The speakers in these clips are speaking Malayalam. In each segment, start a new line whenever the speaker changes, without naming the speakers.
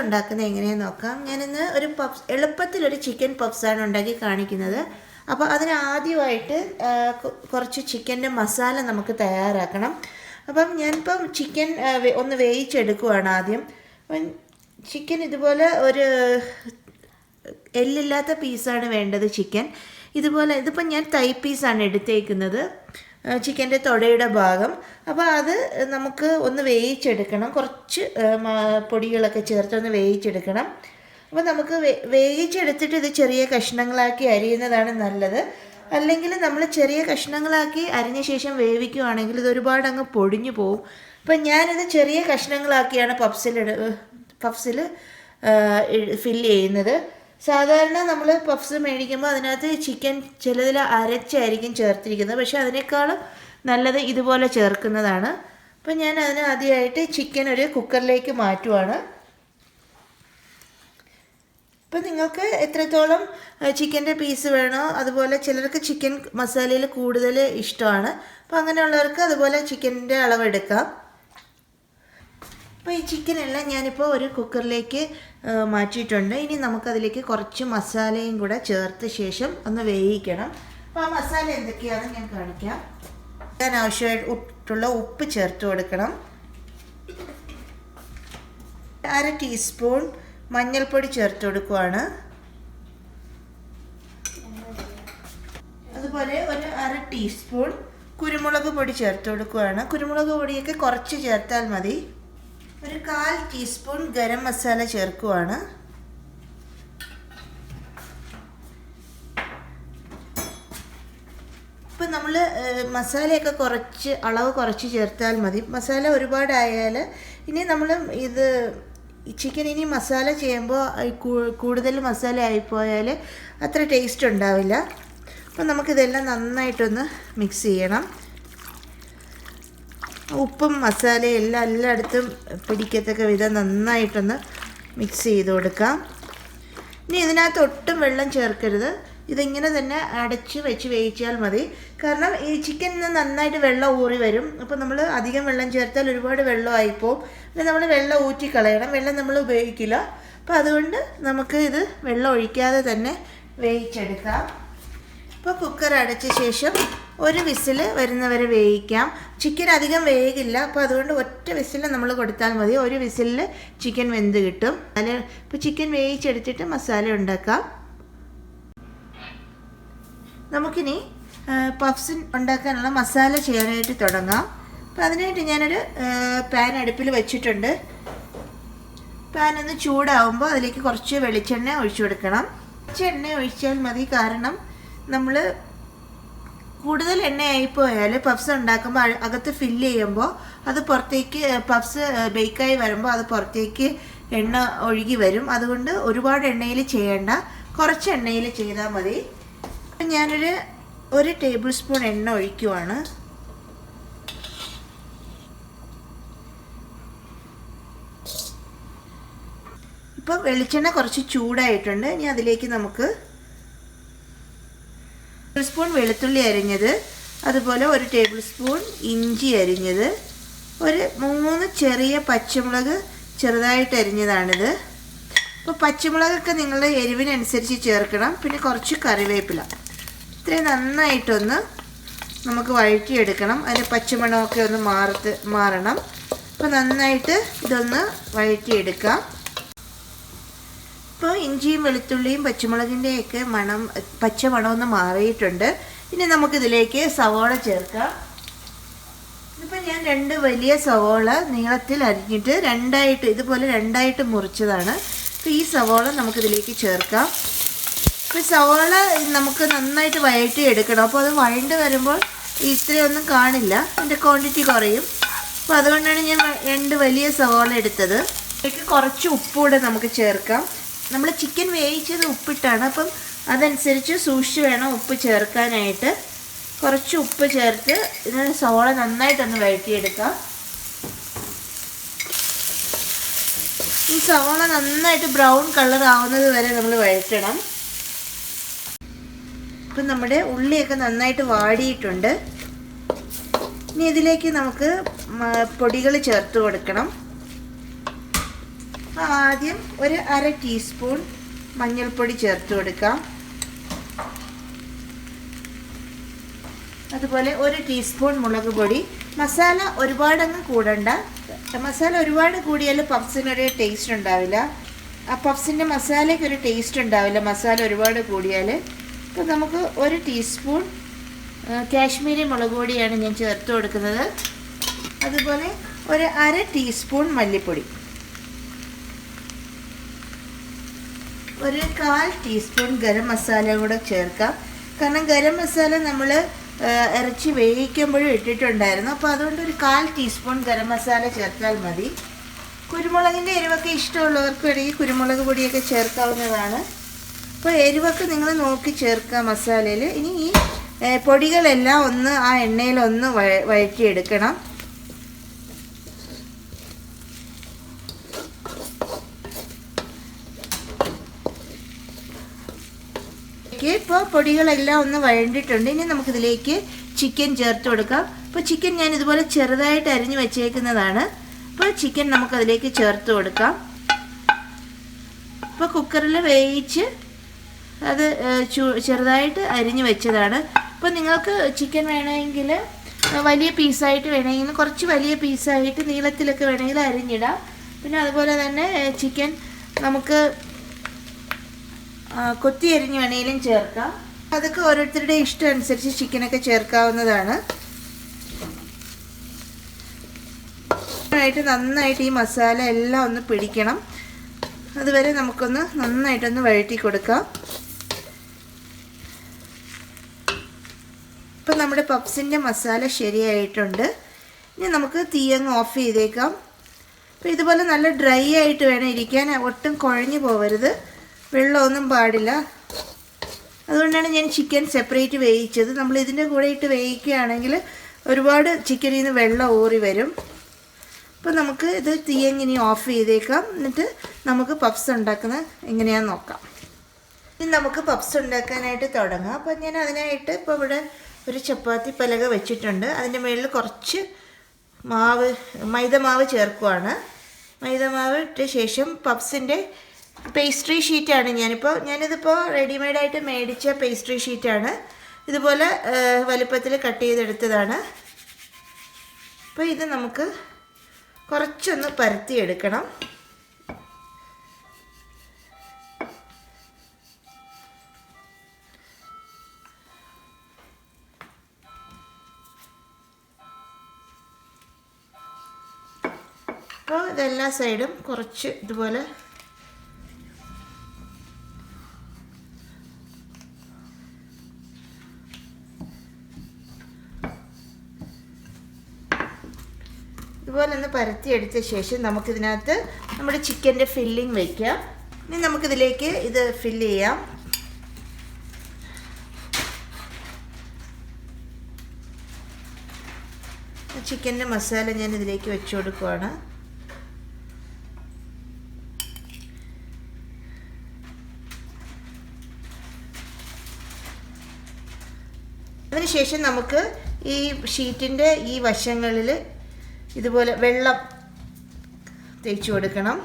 ഉണ്ടാക്കുന്നത് എങ്ങനെയാണെന്ന് നോക്കാം. ഞാനിന്ന് ഒരു എളുപ്പത്തിലൊരു ചിക്കൻ പഫ്സാണ് ഉണ്ടാക്കി കാണിക്കുന്നത്. അപ്പോൾ അതിന് ആദ്യമായിട്ട് കുറച്ച് ചിക്കൻ്റെ മസാല നമുക്ക് തയ്യാറാക്കണം. അപ്പം ഞാനിപ്പം ചിക്കൻ ഒന്ന് വേവിച്ചെടുക്കുവാണ് ആദ്യം. ചിക്കൻ ഇതുപോലെ ഒരു എല്ലില്ലാത്ത പീസാണ് വേണ്ടത്. ചിക്കൻ ഇതുപോലെ, ഇതിപ്പം ഞാൻ തൈ പീസാണ് എടുത്തേക്കുന്നത്, ചിക്കൻ്റെ തൊടയുടെ ഭാഗം. അപ്പോൾ അത് നമുക്ക് ഒന്ന് വേവിച്ചെടുക്കണം. കുറച്ച് പൊടികളൊക്കെ ചേർത്ത് ഒന്ന് വേവിച്ചെടുക്കണം. അപ്പോൾ നമുക്ക് വേവിച്ചെടുത്തിട്ട് ഇത് ചെറിയ കഷ്ണങ്ങളാക്കി അരിയുന്നതാണ് നല്ലത്. അല്ലെങ്കിൽ നമ്മൾ ചെറിയ കഷ്ണങ്ങളാക്കി അരിഞ്ഞ ശേഷം വേവിക്കുകയാണെങ്കിൽ ഇത് ഒരുപാട് അങ്ങ് പൊടിഞ്ഞു പോവും. അപ്പം ഞാനിത് ചെറിയ കഷ്ണങ്ങളാക്കിയാണ് പഫ്സിൽ ഫില്ല് ചെയ്യുന്നത്. സാധാരണ നമ്മൾ പഫ്സ് മേടിക്കുമ്പോൾ അതിനകത്ത് ചിക്കൻ ചിലതിൽ അരച്ചായിരിക്കും ചേർത്തിരിക്കുന്നത്, പക്ഷേ അതിനേക്കാളും നല്ലത് ഇതുപോലെ ചേർക്കുന്നതാണ്. അപ്പം ഞാൻ അതിന് ആദ്യമായിട്ട് ചിക്കൻ ഒരു കുക്കറിലേക്ക് മാറ്റുവാണ്. ഇപ്പം നിങ്ങൾക്ക് എത്രത്തോളം ചിക്കൻ്റെ പീസ് വേണോ, അതുപോലെ ചിലർക്ക് ചിക്കൻ മസാലയിൽ കൂടുതൽ ഇഷ്ടമാണ്. അപ്പോൾ അങ്ങനെയുള്ളവർക്ക് അതുപോലെ ചിക്കൻ്റെ അളവെടുക്കാം. അപ്പോൾ ഈ ചിക്കനെല്ലാം ഞാനിപ്പോൾ ഒരു കുക്കറിലേക്ക് മാറ്റിയിട്ടുണ്ട്. ഇനി നമുക്കതിലേക്ക് കുറച്ച് മസാലയും കൂടെ ചേർത്ത ശേഷം ഒന്ന് വേവിക്കണം. അപ്പോൾ ആ മസാല എന്തൊക്കെയാണെന്ന് ഞാൻ കാണിക്കാം. ഞാൻ ആവശ്യമായിട്ടുള്ള ഉപ്പ് ചേർത്ത് കൊടുക്കണം. 1/2 ടീസ്പൂൺ മഞ്ഞൾപ്പൊടി ചേർത്ത് കൊടുക്കുവാണ്. അതുപോലെ ഒരു 1/2 ടീസ്പൂൺ കുരുമുളക് പൊടി ചേർത്ത് കൊടുക്കുവാണ്. കുരുമുളക് പൊടിയൊക്കെ കുറച്ച് ചേർത്താൽ മതി. ഒരു 1/4 ടീസ്പൂൺ ഗരം മസാല ചേർക്കുവാണ്. ഇപ്പം നമ്മൾ മസാലയൊക്കെ അളവ് കുറച്ച് ചേർത്താൽ മതി. മസാല ഒരുപാടായാൽ ഇനി നമ്മൾ ചിക്കൻ ഇനി മസാല ചെയ്യുമ്പോൾ കൂടുതൽ മസാല ആയിപ്പോയാൽ അത്ര ടേസ്റ്റ് ഉണ്ടാവില്ല. അപ്പം നമുക്കിതെല്ലാം നന്നായിട്ടൊന്ന് മിക്സ് ചെയ്യണം. ഉപ്പും മസാലയും എല്ലായിടത്തും പിടിക്കത്തക്ക വിധം നന്നായിട്ടൊന്ന് മിക്സ് ചെയ്ത് കൊടുക്കാം. ഇനി ഇതിനകത്ത് ഒട്ടും വെള്ളം ചേർക്കരുത്. ഇതിങ്ങനെ തന്നെ അടച്ച് വെച്ച് വേവിച്ചാൽ മതി. കാരണം ഈ ചിക്കനിൽ നിന്ന് നന്നായിട്ട് വെള്ളം ഊറി വരും. അപ്പോൾ നമ്മൾ അധികം വെള്ളം ചേർത്താൽ ഒരുപാട് വെള്ളമായിപ്പോവും. പിന്നെ നമ്മൾ വെള്ളം ഊറ്റിക്കളയണം. വെള്ളം നമ്മൾ ഉപയോഗിക്കില്ല. അപ്പോൾ അതുകൊണ്ട് നമുക്ക് ഇത് വെള്ളം ഒഴിക്കാതെ തന്നെ വേവിച്ചെടുക്കാം. ഇപ്പോൾ കുക്കർ അടച്ച ശേഷം ഒരു വിസിൽ വരുന്നവരെ വേവിക്കാം. ചിക്കൻ അധികം വേകില്ല, അപ്പോൾ അതുകൊണ്ട് ഒറ്റ വിസിൽ നമ്മൾ കൊടുത്താൽ മതി. ഒരു വിസിലിൽ ചിക്കൻ വെന്ത് കിട്ടും. ഇപ്പോൾ ചിക്കൻ വേവിച്ചെടുത്തിട്ട് മസാല ഉണ്ടാക്കാം. നമുക്കിനി പഫ്സ് ഉണ്ടാക്കാനുള്ള മസാല ചെയ്യാനായിട്ട് തുടങ്ങാം. അപ്പോൾ അതിനായിട്ട് ഞാനൊരു പാൻ അടുപ്പിൽ വെച്ചിട്ടുണ്ട്. പാൻ ഒന്ന് ചൂടാവുമ്പോൾ അതിലേക്ക് കുറച്ച് വെളിച്ചെണ്ണ ഒഴിച്ചു കൊടുക്കണം. കുറച്ച് എണ്ണ ഒഴിച്ചാൽ മതി. കാരണം നമ്മൾ കൂടുതൽ എണ്ണയായിപ്പോയാൽ പഫ്സ് ഉണ്ടാക്കുമ്പോൾ അകത്ത് ഫില്ല് ചെയ്യുമ്പോൾ അത് പുറത്തേക്ക്, പഫ്സ് ബേക്കായി വരുമ്പോൾ അത് പുറത്തേക്ക് എണ്ണ ഒഴുകി വരും. അതുകൊണ്ട് ഒരുപാട് എണ്ണയിൽ ചെയ്യേണ്ട, കുറച്ച് എണ്ണയിൽ ചെയ്താൽ മതി. ഞാനൊരു 1 ടേബിൾ സ്പൂൺ എണ്ണ ഒഴിക്കുവാണ്. ഇപ്പോൾ വെളിച്ചെണ്ണ കുറച്ച് ചൂടായിട്ടുണ്ട്. ഇനി അതിലേക്ക് നമുക്ക് 1 സ്പൂൺ വെളുത്തുള്ളി അരിഞ്ഞത്, അതുപോലെ 1 ടേബിൾ സ്പൂൺ ഇഞ്ചി അരിഞ്ഞത്, ഒരു 3 ചെറിയ പച്ചമുളക് ചെറുതായിട്ട് അരിഞ്ഞതാണിത്. അപ്പോൾ പച്ചമുളകൊക്കെ നിങ്ങളുടെ എരിവിനനുസരിച്ച് ചേർക്കണം. പിന്നെ കുറച്ച് കറിവേപ്പില. ഇത്രയും നന്നായിട്ടൊന്ന് നമുക്ക് വഴറ്റിയെടുക്കണം. അതിൻ്റെ പച്ചമണമൊക്കെ ഒന്ന് മാറണം. അപ്പോൾ നന്നായിട്ട് ഇതൊന്ന് വഴറ്റിയെടുക്കാം. ഇപ്പോൾ ഇഞ്ചിയും വെളുത്തുള്ളിയും പച്ചമുളകിൻ്റെയൊക്കെ പച്ചമണമൊന്ന് മാറിയിട്ടുണ്ട്. ഇനി നമുക്കിതിലേക്ക് സവോള ചേർക്കാം. ഇതിപ്പോൾ ഞാൻ 2 വലിയ സവോള നീളത്തിൽ അരിഞ്ഞിട്ട് ഇതുപോലെ രണ്ടായിട്ട് മുറിച്ചതാണ്. അപ്പോൾ ഈ സവോള നമുക്കിതിലേക്ക് ചേർക്കാം. ഇപ്പോൾ സവോള നമുക്ക് നന്നായിട്ട് വഴറ്റി എടുക്കണം. അപ്പോൾ അത് വഴണ്ട് വരുമ്പോൾ ഇത്രയൊന്നും കാണില്ല, അതിൻ്റെ ക്വാണ്ടിറ്റി കുറയും. അപ്പോൾ അതുകൊണ്ടാണ് ഞാൻ 2 വലിയ സവോള എടുത്തത്. ഇതിലേക്ക് കുറച്ച് ഉപ്പൂടെ നമുക്ക് ചേർക്കാം. നമ്മൾ ചിക്കൻ വേവിച്ചത് ഉപ്പിട്ടാണ്, അപ്പം അതനുസരിച്ച് സൂക്ഷിച്ച് വേണം ഉപ്പ് ചേർക്കാനായിട്ട്. കുറച്ച് ഉപ്പ് ചേർത്ത് ഇതിന് സവോള നന്നായിട്ടൊന്ന് വഴറ്റിയെടുക്കാം. ഈ സവോള നന്നായിട്ട് ബ്രൗൺ കളർ ആവുന്നത് വരെ നമ്മൾ വഴറ്റണം. ഇപ്പം നമ്മുടെ ഉള്ളിയൊക്കെ നന്നായിട്ട് വാടിയിട്ടുണ്ട്. ഇനി ഇതിലേക്ക് നമുക്ക് പൊടികൾ ചേർത്ത് കൊടുക്കണം. അപ്പോൾ ആദ്യം ഒരു 1/2 ടീസ്പൂൺ മഞ്ഞൾപ്പൊടി ചേർത്ത് കൊടുക്കാം. അതുപോലെ 1 ടീസ്പൂൺ മുളക് പൊടി. മസാല ഒരുപാടങ്ങ് കൂടണ്ട. മസാല ഒരുപാട് കൂടിയാൽ പഫ്സിനൊരു ടേസ്റ്റ് ഉണ്ടാവില്ല. ആ പഫ്സിൻ്റെ മസാലയ്ക്കൊരു ടേസ്റ്റ് ഉണ്ടാവില്ല മസാല ഒരുപാട് കൂടിയാൽ. അപ്പോൾ നമുക്ക് 1 ടീസ്പൂൺ കാശ്മീരി മുളക് പൊടിയാണ് ഞാൻ ചേർത്ത് കൊടുക്കുന്നത്. അതുപോലെ ഒരു 1/2 ടീസ്പൂൺ മല്ലിപ്പൊടി, ഒരു 1/4 ടീസ്പൂൺ ഗരം മസാല കൂടെ ചേർക്കാം. കാരണം ഗരം മസാല നമ്മൾ ഇറച്ചി വേവിക്കുമ്പോഴും ഇട്ടിട്ടുണ്ടായിരുന്നു. അപ്പോൾ അതുകൊണ്ട് ഒരു 1/4 ടീസ്പൂൺ ഗരം മസാല ചേർത്താൽ മതി. കുരുമുളകിൻ്റെ എരിവൊക്കെ ഇഷ്ടമുള്ളവർക്ക് വേണമെങ്കിൽ കുരുമുളക് പൊടിയൊക്കെ ചേർക്കാവുന്നതാണ്. അപ്പോൾ എരിവൊക്കെ നിങ്ങൾ നോക്കി ചേർക്കുക മസാലയിൽ. ഇനി ഈ പൊടികളെല്ലാം ഒന്ന് ആ എണ്ണയിലൊന്ന് വഴറ്റിയെടുക്കണം. ഇപ്പോൾ പൊടികളെല്ലാം ഒന്ന് വഴണ്ടിട്ടുണ്ട്. ഇനി നമുക്കിതിലേക്ക് ചിക്കൻ ചേർത്ത് കൊടുക്കാം. അപ്പോൾ ചിക്കൻ ഞാൻ ഇതുപോലെ ചെറുതായിട്ട് അരിഞ്ഞ് വെച്ചേക്കുന്നതാണ്. അപ്പോൾ ചിക്കൻ നമുക്കതിലേക്ക് ചേർത്ത് കൊടുക്കാം. ഇപ്പോൾ കുക്കറിൽ വേവിച്ച് അത് ചെറുതായിട്ട് അരിഞ്ഞ് വെച്ചതാണ്. അപ്പോൾ നിങ്ങൾക്ക് ചിക്കൻ വേണമെങ്കിൽ വലിയ പീസായിട്ട് വേണമെങ്കിൽ കുറച്ച് വലിയ പീസായിട്ട് നീളത്തിലൊക്കെ വേണമെങ്കിൽ അരിഞ്ഞിടാം. പിന്നെ അതുപോലെ തന്നെ ചിക്കൻ നമുക്ക് കൊത്തി അരിഞ്ഞ് വേണമെങ്കിലും ചേർക്കാം. അതൊക്കെ ഓരോരുത്തരുടെ ഇഷ്ടം അനുസരിച്ച് ചിക്കനൊക്കെ ചേർക്കാവുന്നതാണ്. നന്നായിട്ട് ഈ മസാല എല്ലാം ഒന്ന് പിടിക്കണം. അതുവരെ നമുക്കൊന്ന് നന്നായിട്ടൊന്ന് വഴറ്റി കൊടുക്കാം. ഇപ്പം നമ്മുടെ പപ്സിൻ്റെ മസാല ശരിയായിട്ടുണ്ട്. ഇനി നമുക്ക് തീയങ്ങ് ഓഫ് ചെയ്തേക്കാം. അപ്പോൾ ഇതുപോലെ നല്ല ഡ്രൈ ആയിട്ട് വേണം ഇരിക്കാൻ, ഒട്ടും കുഴഞ്ഞു പോകരുത്, വെള്ളമൊന്നും പാടില്ല. അതുകൊണ്ടാണ് ഞാൻ ചിക്കൻ സെപ്പറേറ്റ് വേവിച്ചത്. നമ്മൾ ഇതിൻ്റെ കൂടെ ഇട്ട് വേവിക്കുകയാണെങ്കിൽ ഒരുപാട് ചിക്കനിൽ നിന്ന് വെള്ളം ഊറി വരും. അപ്പോൾ നമുക്ക് ഇത് തീയങ്ങിനി ഓഫ് ചെയ്തേക്കാം. എന്നിട്ട് നമുക്ക് പപ്സ് ഉണ്ടാക്കുന്നത് എങ്ങനെയാണെന്ന് നോക്കാം. ഇനി നമുക്ക് പപ്സ് ഉണ്ടാക്കാനായിട്ട് തുടങ്ങാം. അപ്പോൾ ഞാൻ അതിനായിട്ട് ഇപ്പോൾ ഇവിടെ ഒരു ചപ്പാത്തി പലക വെച്ചിട്ടുണ്ട്. അതിൻ്റെ മുകളിൽ കുറച്ച് മൈദമാവ് ചേർക്കുവാണ്. മൈദമാവ് ഇട്ട ശേഷം പപ്സിൻ്റെ പേസ്ട്രി ഷീറ്റാണ് ഞാനിതിപ്പോൾ റെഡിമെയ്ഡായിട്ട് മേടിച്ച പേസ്ട്രി ഷീറ്റാണ്. ഇതുപോലെ വലുപ്പത്തിൽ കട്ട് ചെയ്തെടുത്തതാണ്. അപ്പോൾ ഇത് നമുക്ക് കുറച്ചൊന്ന് പരത്തിയെടുക്കണം. അപ്പോൾ ഇതെല്ലാ സൈഡും കുറച്ച് ഇതുപോലെ ഒന്ന് പരത്തിയെടുത്ത ശേഷം നമുക്കിതിനകത്ത് നമ്മുടെ ചിക്കൻ്റെ ഫില്ലിംഗ് വയ്ക്കാം. ഇനി നമുക്കിതിലേക്ക് ഇത് ഫില്ല് ചെയ്യാം. ചിക്കൻ്റെ മസാല ഞാൻ ഇതിലേക്ക് വെച്ച് കൊടുക്കുവാണ്. അതിനുശേഷം നമുക്ക് ഈ ഷീറ്റിൻ്റെ ഈ വശങ്ങളിൽ ഇതുപോലെ വെള്ളം തേച്ച് കൊടുക്കണം.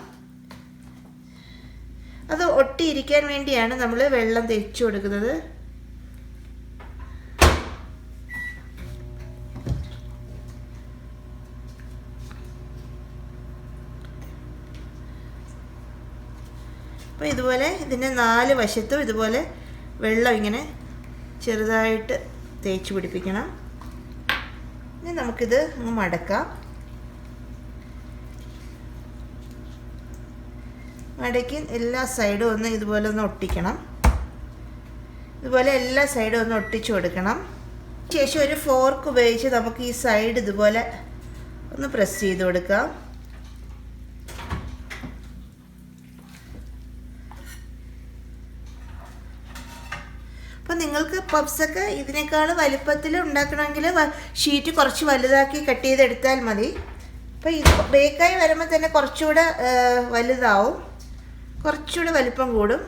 അത് ഒട്ടിയിരിക്കാൻ വേണ്ടിയാണ് നമ്മൾ വെള്ളം തേച്ച് കൊടുക്കുന്നത്. അപ്പോൾ ഇതുപോലെ ഇതിൻ്റെ 4 വശത്തും ഇതുപോലെ വെള്ളം ഇങ്ങനെ ചെറുതായിട്ട് തേച്ച് പിടിപ്പിക്കണം. ഇനി നമുക്കിത് മടക്കാം. മടക്കി എല്ലാ സൈഡും ഒന്ന് ഇതുപോലെ ഒന്ന് ഒട്ടിക്കണം. ഇതുപോലെ എല്ലാ സൈഡും ഒന്ന് ഒട്ടിച്ചു കൊടുക്കണം. ശേഷം ഒരു ഫോർക്ക് ഉപയോഗിച്ച് നമുക്ക് ഈ സൈഡ് ഇതുപോലെ ഒന്ന് പ്രസ് ചെയ്ത് കൊടുക്കാം. അപ്പോൾ നിങ്ങൾക്ക് പപ്സൊക്കെ ഇതിനേക്കാൾ വലുപ്പത്തിൽ ഉണ്ടാക്കണമെങ്കിൽ ഷീറ്റ് കുറച്ച് വലുതാക്കി കട്ട് ചെയ്തെടുത്താൽ മതി. അപ്പോൾ ഇത് ബേക്കായി വരുമ്പോൾ തന്നെ കുറച്ചുകൂടെ വലുതാവും, കുറച്ചുകൂടെ വലിപ്പം കൂടും.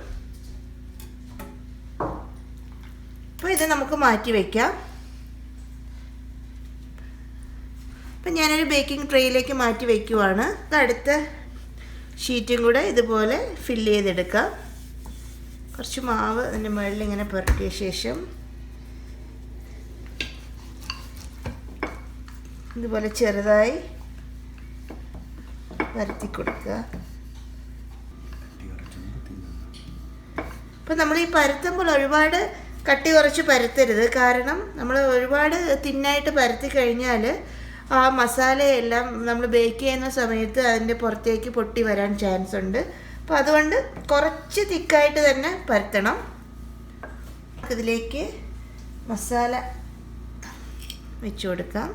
അപ്പോൾ ഇത് നമുക്ക് മാറ്റി വയ്ക്കാം. അപ്പം ഞാനൊരു ബേക്കിംഗ് ട്രേയിലേക്ക് മാറ്റി വയ്ക്കുവാണ്. അടുത്ത ഷീറ്റും കൂടെ ഇതുപോലെ ഫില്ല് ചെയ്തെടുക്കാം. കുറച്ച് മാവ് അതിൻ്റെ മുകളിൽ ഇങ്ങനെ പുരട്ടിയ ശേഷം ഇതുപോലെ ചെറുതായി പരത്തി കൊടുക്കുക. അപ്പോൾ നമ്മൾ ഈ പരത്തുമ്പോൾ ഒരുപാട് കട്ടി കുറച്ച് പരത്തരുത്. കാരണം നമ്മൾ ഒരുപാട് തിന്നായിട്ട് പരത്തി കഴിഞ്ഞാൽ ആ മസാലയെല്ലാം നമ്മൾ ബേക്ക് ചെയ്യുന്ന സമയത്ത് അതിൻ്റെ പുറത്തേക്ക് പൊട്ടി വരാൻ ചാൻസ് ഉണ്ട്. അപ്പോൾ അതുകൊണ്ട് കുറച്ച് തിക്കായിട്ട് തന്നെ പരത്തണം. ഇതിലേക്ക് മസാല വെച്ച് കൊടുക്കാം.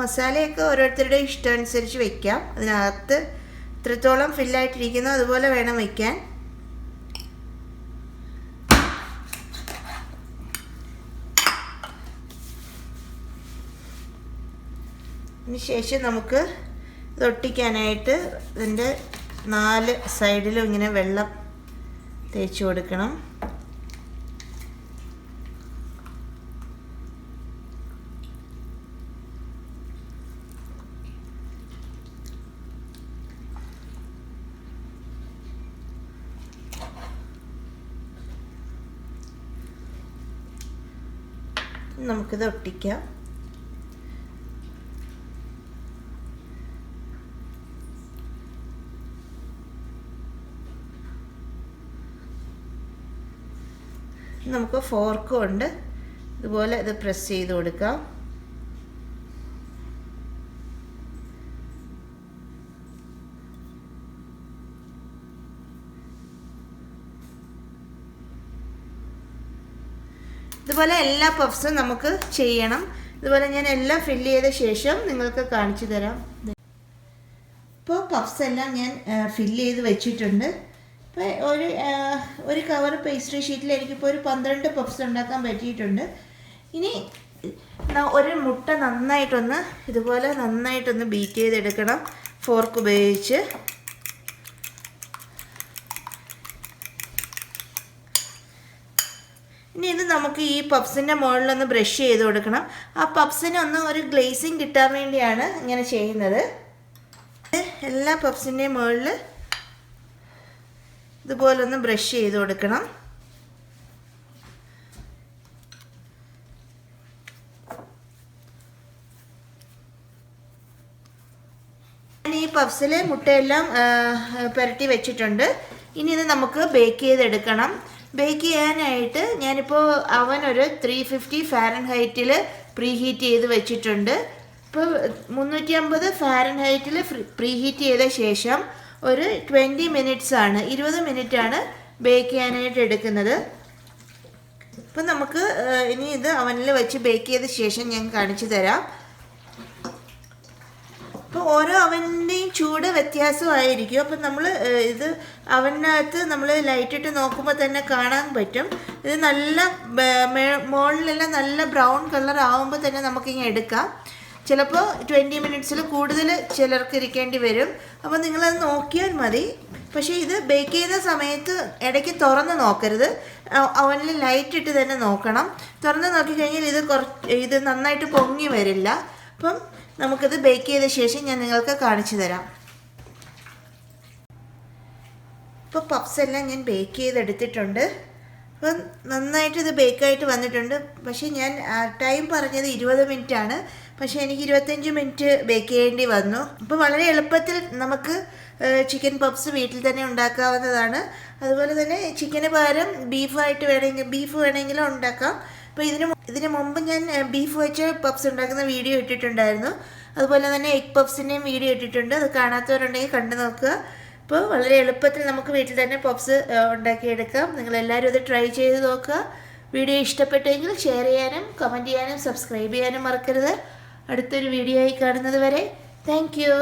മസാലയൊക്കെ ഓരോരുത്തരുടെ ഇഷ്ടം അനുസരിച്ച് വയ്ക്കാം. അതിനകത്ത് എത്രത്തോളം ഫില്ലായിട്ടിരിക്കുന്നോ അതുപോലെ വേണം വയ്ക്കാൻ. അതിനുശേഷം നമുക്ക് ഇത് ഒട്ടിക്കാനായിട്ട് ഇതിൻ്റെ 4 സൈഡിലും ഇങ്ങനെ വെള്ളം തേച്ച് കൊടുക്കണം. നമുക്കിത് ഒട്ടിക്കാം. നമുക്ക് ഫോർക്ക് കൊണ്ട് ഇതുപോലെ ഇത് പ്രസ് ചെയ്ത് കൊടുക്കാം. ഇതുപോലെ എല്ലാ പഫ്സും നമുക്ക് ചെയ്യണം. ഇതുപോലെ ഞാൻ എല്ലാം ഫില്ല് ചെയ്ത ശേഷം നിങ്ങൾക്ക് കാണിച്ചു തരാം. ഇപ്പോൾ പഫ്സ് എല്ലാം ഞാൻ ഫില്ല് ചെയ്ത് വെച്ചിട്ടുണ്ട്. ഇപ്പോൾ ഒരു കവർ പേസ്ട്രി ഷീറ്റിൽ എനിക്കിപ്പോൾ ഒരു 12 പഫ്സ് ഉണ്ടാക്കാൻ പറ്റിയിട്ടുണ്ട്. ഇനി ഒരു മുട്ട നന്നായിട്ടൊന്ന് ഇതുപോലെ നന്നായിട്ടൊന്ന് ബീറ്റ് ചെയ്തെടുക്കണം ഫോർക്ക് ഉപയോഗിച്ച്. ഇനി ഇത് നമുക്ക് ഈ പഫ്സിൻ്റെ മുകളിലൊന്ന് ബ്രഷ് ചെയ്ത് കൊടുക്കണം. ആ പഫ്സിന് ഒന്ന് ഒരു ഗ്ലേസിങ് കിട്ടാൻ വേണ്ടിയാണ് ഇങ്ങനെ ചെയ്യുന്നത്. എല്ലാ പഫ്സിൻ്റെയും മുകളിൽ ഇതുപോലൊന്ന് ബ്രഷ് ചെയ്ത് കൊടുക്കണം. ഞാൻ ഈ പഫ്സിൽ മുട്ടയെല്ലാം പുരട്ടി വെച്ചിട്ടുണ്ട്. ഇനി ഇത് നമുക്ക് ബേക്ക് ചെയ്തെടുക്കണം. ബേക്ക് ചെയ്യാനായിട്ട് ഞാനിപ്പോൾ അവൻ ഒരു 350 ഫാരൻഹൈറ്റിൽ പ്രീ ഹീറ്റ് ചെയ്ത് വെച്ചിട്ടുണ്ട്. ഇപ്പോൾ 350 ഫാരൻഹൈറ്റിൽ പ്രീ ഹീറ്റ് ചെയ്ത ശേഷം ഒരു 20 മിനിറ്റ്സ് ആണ്, 20 മിനിറ്റാണ് ബേക്ക് ചെയ്യാനായിട്ട് എടുക്കുന്നത്. ഇപ്പം നമുക്ക് ഇനി ഇത് അവനിൽ വെച്ച് ബേക്ക് ചെയ്ത ശേഷം ഞാൻ കാണിച്ചു തരാം. അപ്പോൾ ഓരോ അവൻ്റെയും ചൂട് വ്യത്യാസമായിരിക്കും. അപ്പം നമ്മൾ ഇത് അവനകത്ത് നമ്മൾ ലൈറ്റിട്ട് നോക്കുമ്പോൾ തന്നെ കാണാൻ പറ്റും. ഇത് നല്ല മുകളിലെല്ലാം നല്ല ബ്രൗൺ കളർ ആകുമ്പോൾ തന്നെ നമുക്കിങ്ങനെ എടുക്കാം. ചിലപ്പോൾ 20 മിനിറ്റ്സിൽ കൂടുതൽ ചിലർക്ക് ഇരിക്കേണ്ടി വരും. അപ്പോൾ നിങ്ങളത് നോക്കിയാൽ മതി. പക്ഷേ ഇത് ബേക്ക് ചെയ്യുന്ന സമയത്ത് ഇടയ്ക്ക് തുറന്ന് നോക്കരുത്. അവനിൽ ലൈറ്റ് ഇട്ട് തന്നെ നോക്കണം. തുറന്ന് നോക്കിക്കഴിഞ്ഞാൽ ഇത് നന്നായിട്ട് പൊങ്ങി വരില്ല. അപ്പം നമുക്കിത് ബേക്ക് ചെയ്ത ശേഷം ഞാൻ നിങ്ങൾക്ക് കാണിച്ചു തരാം. ഇപ്പോൾ പഫ്സ് എല്ലാം ഞാൻ ബേക്ക് ചെയ്തെടുത്തിട്ടുണ്ട്. അപ്പം നന്നായിട്ട് ഇത് ബേക്കായിട്ട് വന്നിട്ടുണ്ട്. പക്ഷേ ഞാൻ ടൈം പറഞ്ഞത് 20 മിനിറ്റാണ്. പക്ഷേ എനിക്ക് 25 മിനിറ്റ് ബേക്ക് ചെയ്യേണ്ടി വന്നു. അപ്പോൾ വളരെ എളുപ്പത്തിൽ നമുക്ക് ചിക്കൻ പഫ്സ് വീട്ടിൽ തന്നെ ഉണ്ടാക്കാവുന്നതാണ്. അതുപോലെ തന്നെ ചിക്കന് പകരം ബീഫ് വേണമെങ്കിലും ഉണ്ടാക്കാം. അപ്പോൾ ഇതിന് മുമ്പ് ഞാൻ ബീഫ് വെച്ച് പഫ്സ് ഉണ്ടാക്കുന്ന വീഡിയോ ഇട്ടിട്ടുണ്ടായിരുന്നു. അതുപോലെ തന്നെ എഗ് പഫ്സിൻ്റെയും വീഡിയോ ഇട്ടിട്ടുണ്ട്. അത് കാണാത്തവരുണ്ടെങ്കിൽ കണ്ടു നോക്കുക. അപ്പോൾ വളരെ എളുപ്പത്തിൽ നമുക്ക് വീട്ടിൽ തന്നെ പഫ്സ് ഉണ്ടാക്കിയെടുക്കാം. നിങ്ങളെല്ലാവരും ഇത് ട്രൈ ചെയ്ത് നോക്കുക. വീഡിയോ ഇഷ്ടപ്പെട്ടെങ്കിൽ ഷെയർ ചെയ്യാനും കമൻറ്റ് ചെയ്യാനും സബ്സ്ക്രൈബ് ചെയ്യാനും മറക്കരുത്. അടുത്തൊരു വീഡിയോ ആയി കാണുന്നത് വരെ താങ്ക് യു.